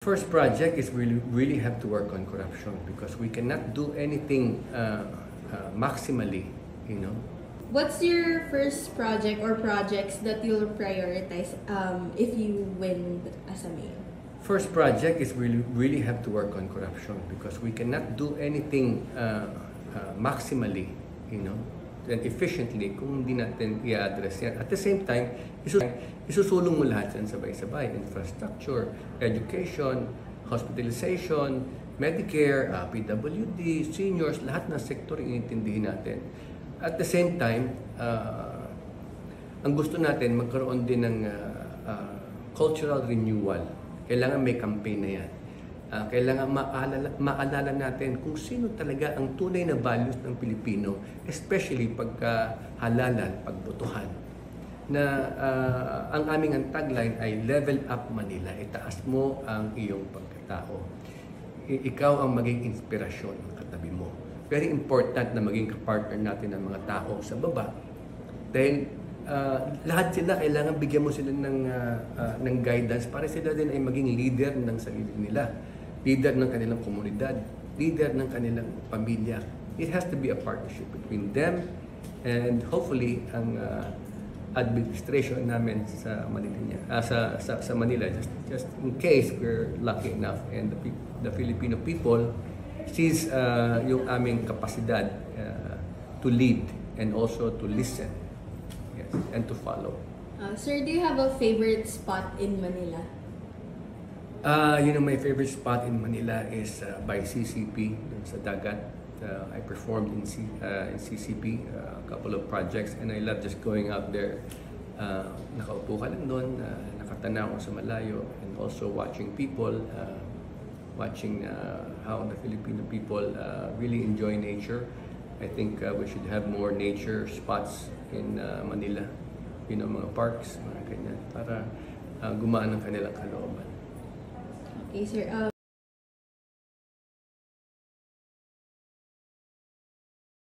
first project is really have to work on corruption because we cannot do anything maximally, you know. What's your first project or projects that you'll prioritize if you win as a mayor? First project is really have to work on corruption because we cannot do anything maximally, you know, and efficiently kung hindi natin i-address yan. At the same time, isusulong mo lahat yan sabay-sabay. Infrastructure, education, hospitalization, Medicare, PWD, seniors, lahat ng sektor iintindihin natin. At the same time, ang gusto natin magkaroon din ng cultural renewal. Kailangan may campaign na yan. Kailangan maalala natin kung sino talaga ang tunay na values ng Pilipino, especially pagka halalan, pagbotohan. Na ang aming tagline ay level up Manila. Itaas mo ang iyong pagkatao. Ikaw ang maging inspirasyon ng katabi mo. Very important na maging kapartner natin ng mga tao sa baba. Dahil lahat sila, kailangan bigyan mo sila ng guidance para sila din ay maging leader ng sarili nila. Leader ng kanilang komunidad, leader ng kanilang pamilya. It has to be a partnership between them and hopefully ang administration namin sa Manila, sa Manila, just in case we're lucky enough and the Filipino people sees yung aming kapasidad to lead and also to listen, yes, and to follow. Sir, do you have a favorite spot in Manila? You know, my favorite spot in Manila is by CCP, dun sa dagat. I performed in CCP, a couple of projects, and I love just going out there. Nakaupo ka lang doon, nakatanaw sa malayo, and also watching people, watching how the Filipino people really enjoy nature. I think we should have more nature spots in Manila. You know, mga parks, mga ganyan, para gumaan ang kanilang kalooban. Okay, sir.